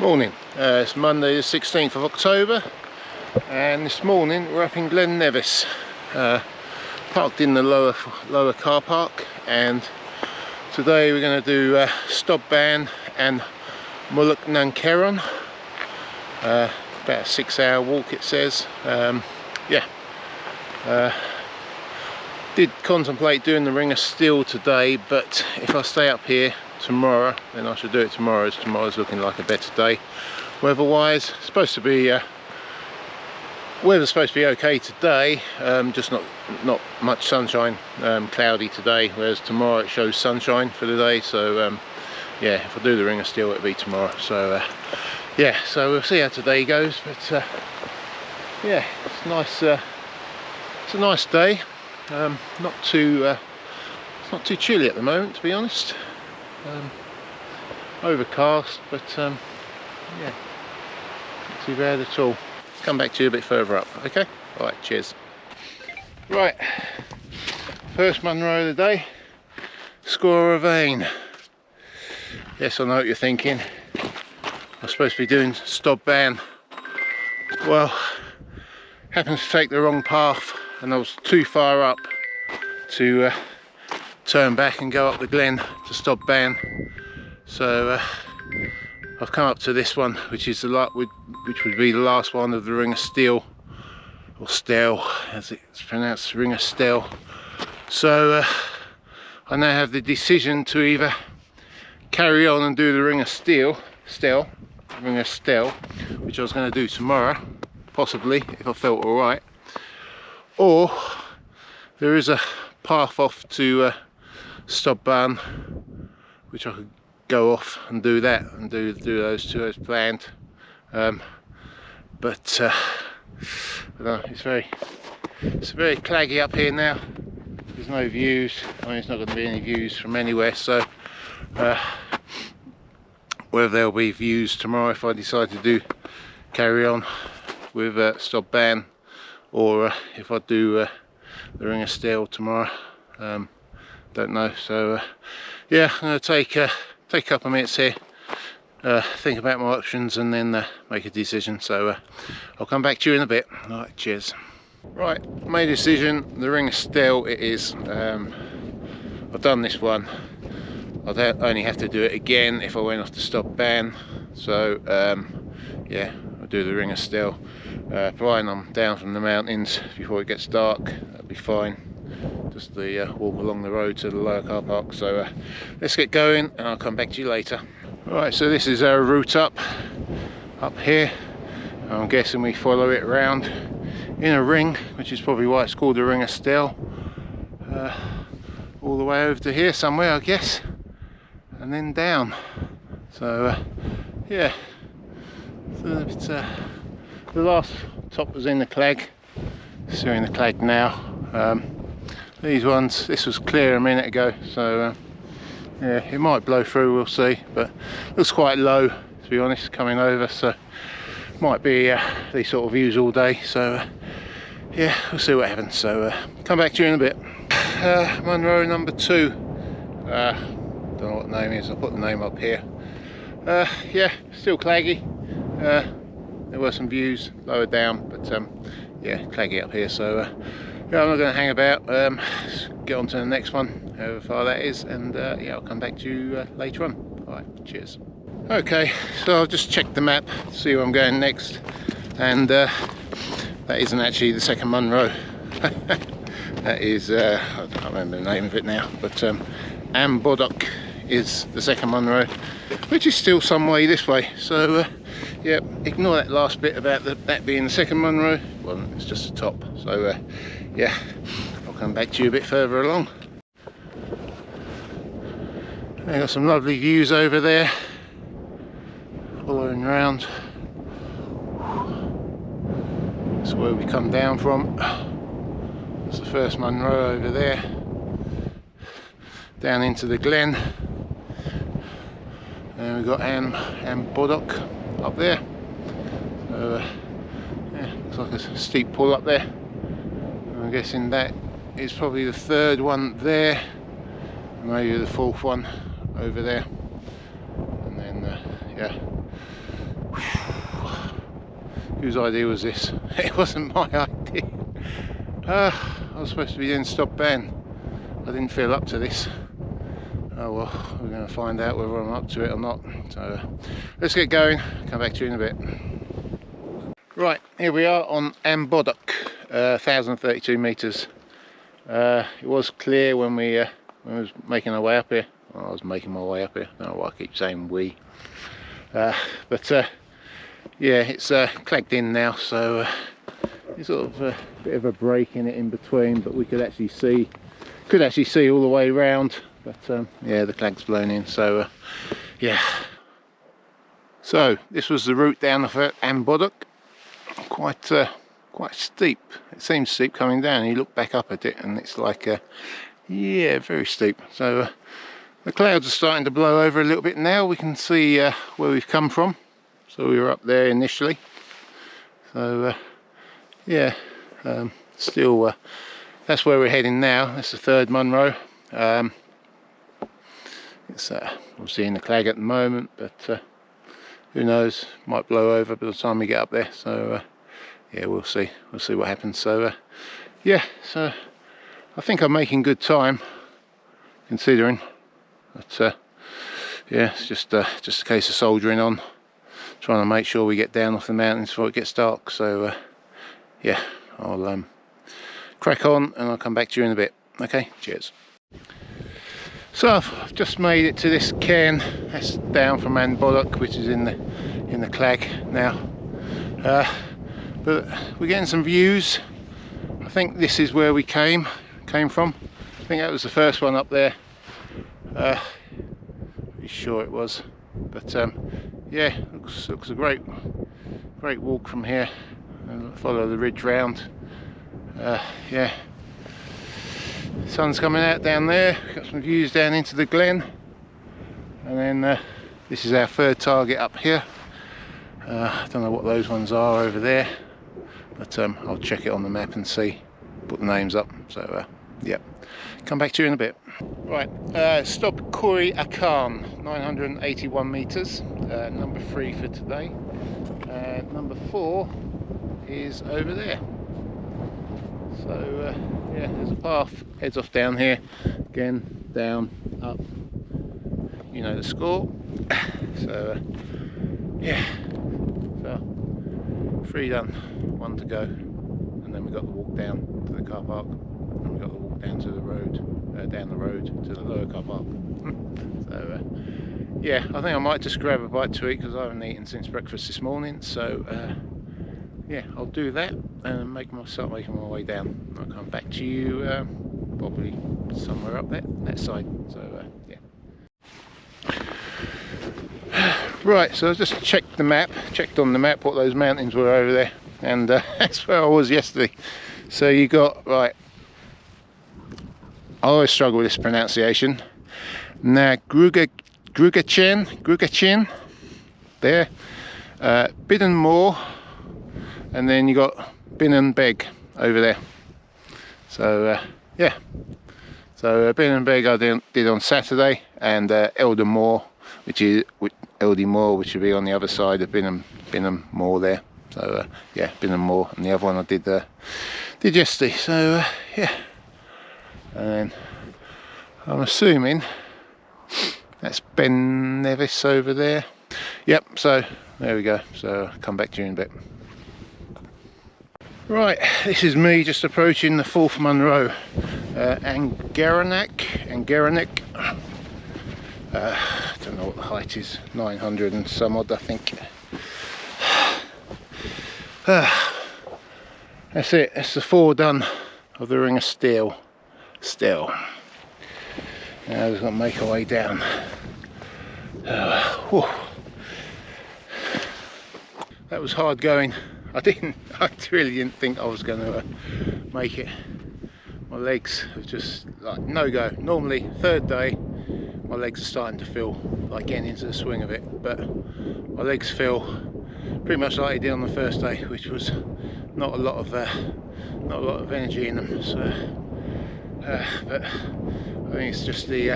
Morning, it's Monday the 16th of October, and this morning we're up in Glen Nevis, parked in the lower car park, and today we're going to do Stob Ban and Mamores, about a 6-hour walk it says. Did contemplate doing the Ring of Steall today, but if I stay up here tomorrow, then I should do it tomorrow, as tomorrow's looking like a better day weather-wise. Weather's supposed to be okay today, just not much sunshine, cloudy today, whereas tomorrow it shows sunshine for the day. So yeah, if I do the Ring of Steall, it'll be tomorrow. So yeah, so we'll see how today goes, but yeah, it's nice. It's a nice day. It's not too chilly at the moment, to be honest. Overcast, but yeah, not too bad at all. Come back to you a bit further up, okay? All right, cheers. Right, first Munro of the day, score a vein. Yes, I know what you're thinking. I'm supposed to be doing Stob Ban. Well, happens to take the wrong path, and I was too far up to turn back and go up the glen to Stob Ban. So I've come up to this one, which is which would be the last one of the Ring of Steall, or Steall as it's pronounced, Ring of Steall. So I now have the decision to either carry on and do the Ring of Steall, which I was going to do tomorrow, possibly, if I felt alright, or there is a path off to Stob Ban, which I could go off and do that, and do those two as planned. But I don't know, it's very claggy up here now. There's no views. I mean, there's not going to be any views from anywhere, so whether there'll be views tomorrow if I decide to carry on with Stob Ban, or if I do the Ring of Steall tomorrow, don't know. So yeah, I'm going to take a couple of minutes here, think about my options, and then make a decision. So I'll come back to you in a bit. All right, cheers. Right, made a decision. The Ring of Steall it is. I've done this one. I'd only have to do it again if I went off to Stob Ban. So yeah, I'll do the Ring of Steall. Providing I'm down from the mountains before it gets dark, that'll be fine. Just the walk along the road to the lower car park. So let's get going, and I'll come back to you later. Right, so this is our route up here. I'm guessing we follow it around in a ring, which is probably why it's called the Ring of Steall. All the way over to here somewhere, I guess, and then down. So yeah, so it's the last top was in the clag. Still in the clag now. These ones, this was clear a minute ago, so yeah, it might blow through, we'll see, but looks quite low, to be honest, coming over, so might be these sort of views all day. So yeah, we'll see what happens. So come back to you in a bit. Munro number 2, don't know what the name is, I'll put the name up here. Yeah, still claggy. There were some views lower down, but yeah, claggy up here. So yeah, I'm not going to hang about. Get on to the next one, however far that is, and yeah, I'll come back to you later on. All right, cheers. Okay, so I've just checked the map to see where I'm going next, and that isn't actually the second Munro. That is, I can't remember the name of it now, but Ambodok is the second Munro, which is still some way this way. So yeah, ignore that last bit about that being the second Munro. Well, it's just the top. So yeah, I'll come back to you a bit further along. I've got some lovely views over there, following round. That's where we come down from. That's the first Munro over there, down into the glen, and we've got Ambodok up there. So yeah, looks like a steep pull up there. I'm guessing that is probably the third one there, and maybe the fourth one over there, and then yeah, Whose idea was this? It wasn't my idea. I was supposed to be doing Stob Ban. I didn't feel up to this. Oh well, we're going to find out whether I'm up to it or not. So let's get going, come back to you in a bit. Right, here we are on Amboddock, 1032 metres. It was clear when we was making our way up here. Well, I was making my way up here, I don't know why I keep saying we. But yeah, it's clagged in now, so it's sort of a bit of a break in it in between, but we could actually see all the way around. But yeah, the clag's blown in, so yeah. So this was the route down of Amboddock. Quite steep. It seems steep coming down. You look back up at it and it's like yeah, very steep. So the clouds are starting to blow over a little bit now. We can see where we've come from. So we were up there initially. So yeah, still that's where we're heading now. That's the 3rd Munro. It's obviously in the clag at the moment, but who knows, might blow over by the time we get up there. So yeah, we'll see what happens. So yeah, so I think I'm making good time considering, but yeah, it's just a case of soldiering on, trying to make sure we get down off the mountains before it gets dark. So yeah, I'll crack on and I'll come back to you in a bit. Okay, cheers. So I've just made it to this cairn that's down from Amboddock, which is in the clag now. But we're getting some views. I think this is where we came from. I think that was the first one up there. Pretty sure it was. But yeah, looks a great walk from here. And follow the ridge round. Yeah. Sun's coming out down there. We've got some views down into the glen, and then this is our 3rd target up here. I don't know what those ones are over there, but I'll check it on the map and see, put the names up. So yeah, come back to you in a bit. Right, Stob Ban, 981 metres, number 3 for today. Number 4 is over there. So yeah, there's a path, heads off down here, again, down, up, you know the score. So yeah, so 3 done, 1 to go, and then we've got the walk down to the car park, and we've got the walk down to the road, down the road to the lower car park. So yeah, I think I might just grab a bite to eat because I haven't eaten since breakfast this morning. So yeah, I'll do that and start making my way down. I'll come back to you probably somewhere up there, that side. So yeah. Right, so I just checked on the map what those mountains were over there, and that's where I was yesterday. So you got, right, I always struggle with this pronunciation. Now Grugachin there, Mamore, and then you got Bin Beg over there. So yeah, so Bin Beg I did on Saturday, and Eldamore, which would be on the other side of Bin Moor there. So yeah, Bin Moor, and the other one I did yesterday. So yeah, and then I'm assuming that's Glen Nevis over there. Yep, so there we go. So I'll come back to you in a bit. Right, this is me just approaching the 4th Munro, Angeranek. I don't know what the height is, 900 and some odd, I think. That's it, that's the 4 done of the Ring of Steall. Now we've got to make our way down. That was hard going. I really didn't think I was going to make it. My legs have just like no go. Normally 3rd day my legs are starting to feel like getting into the swing of it, but my legs feel pretty much like they did on the 1st day, which was not a lot of energy in them. So but I think it's just the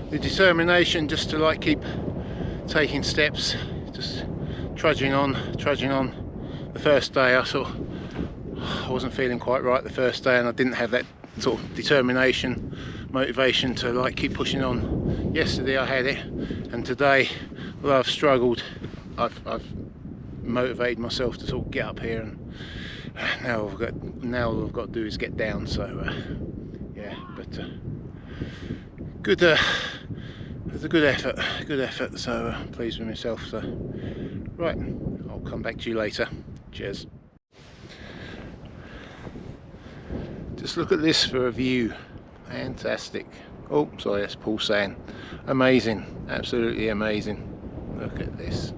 determination just to like keep taking steps, just trudging on, the first day I wasn't feeling quite right the first day, and I didn't have that sort of determination, motivation to like keep pushing on. Yesterday I had it, and today, although I've struggled, I've motivated myself to sort of get up here, and now all I've got to do is get down. So yeah, but good. It's a good effort. So pleased with myself. So right, I'll come back to you later. Cheers. Just look at this for a view. Fantastic. Oh, sorry, that's Paul saying. Amazing, absolutely amazing. Look at this.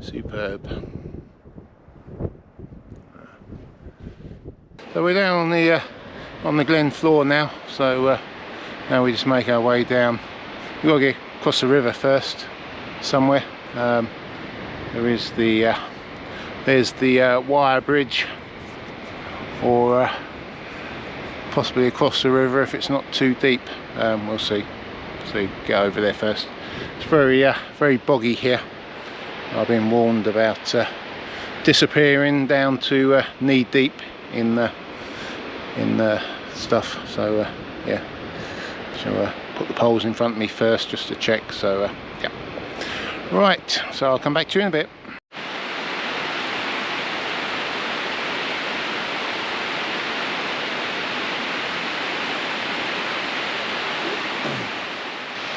Superb. So we're down on the glen floor now. So now we just make our way down. We've got to get across the river first, somewhere. There's the wire bridge, or possibly across the river if it's not too deep. We'll see. So get over there first. It's very boggy here. I've been warned about disappearing down to knee deep in the stuff. So yeah, so put the poles in front of me first just to check. So yeah, right, so I'll come back to you in a bit.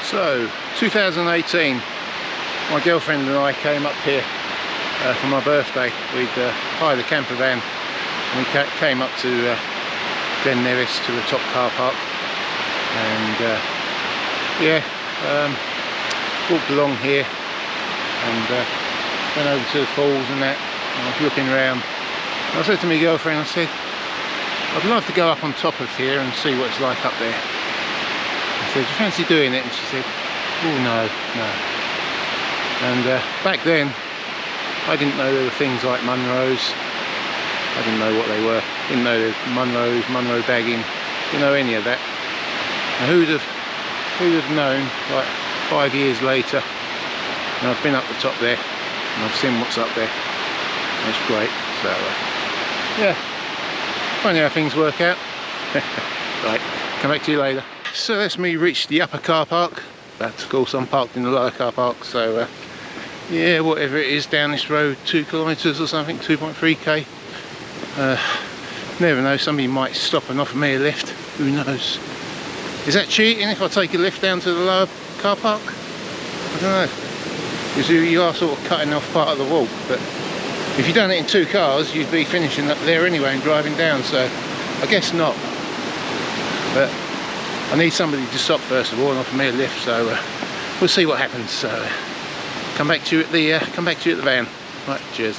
So 2018, my girlfriend and I came up here for my birthday. We'd hired a camper van and we came up to Glen Nevis, to the top car park, and yeah, walked along here and went over to the falls and that, and I was looking around, and I said to my girlfriend, I said, I'd love to go up on top of here and see what it's like up there. I said, do you fancy doing it? And she said, oh no. And back then I didn't know there were things like Munros. I didn't know what they were. Didn't know there were Munros, Munro bagging. Didn't know any of that. Now who'd have known, like 5 years later, and I've been up the top there and I've seen what's up there. It's great. So yeah, funny how things work out. Right, come back to you later. So that's me reached the upper car park. But of course I'm parked in the lower car park, so yeah, whatever it is down this road, 2 kilometres or something, 2.3k. Never know, somebody might stop and offer me a lift, who knows. Is that cheating if I take a lift down to the lower car park? I don't know, because you are sort of cutting off part of the walk, but if you'd done it in 2 cars you'd be finishing up there anyway and driving down, so I guess not. But I need somebody to stop first of all and offer me a lift, so we'll see what happens. So come back to you at the van. Right, cheers.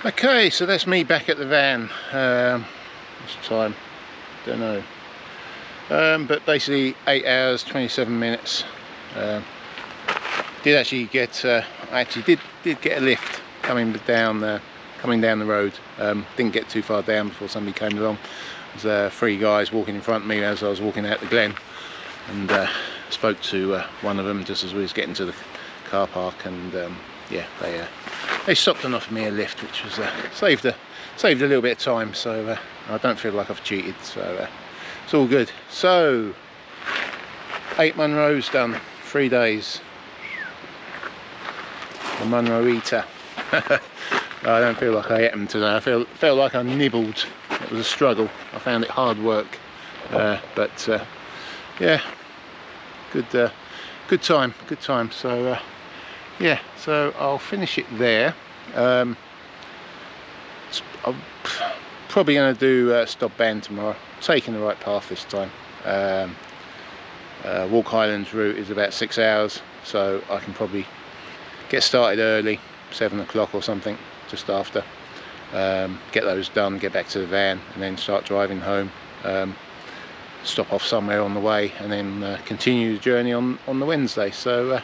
Okay, so that's me back at the van. What's the time? Don't know. But basically 8 hours 27 minutes. Did actually get I actually did get a lift coming down the road. Didn't get too far down before somebody came along. There's 3 guys walking in front of me as I was walking out the glen, and spoke to one of them just as we was getting to the car park, and yeah, they stopped and offered me a lift, which was saved a little bit of time. So I don't feel like I've cheated, so it's all good. So 8 Munros done, 3 days. The Munro eater. I don't feel like I ate them today. I felt like I nibbled. It was a struggle. I found it hard work, but yeah, good time. So yeah, so I'll finish it there. I'm probably going to do Stob Ban tomorrow. Taking the right path this time. Walk Highlands route is about 6 hours, so I can probably get started early, 7 o'clock or something, just after. Get those done, get back to the van, and then start driving home. Stop off somewhere on the way, and then continue the journey on the Wednesday. So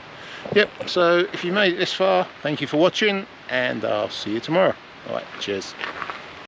yep, so if you made it this far, thank you for watching, and I'll see you tomorrow. Alright, cheers.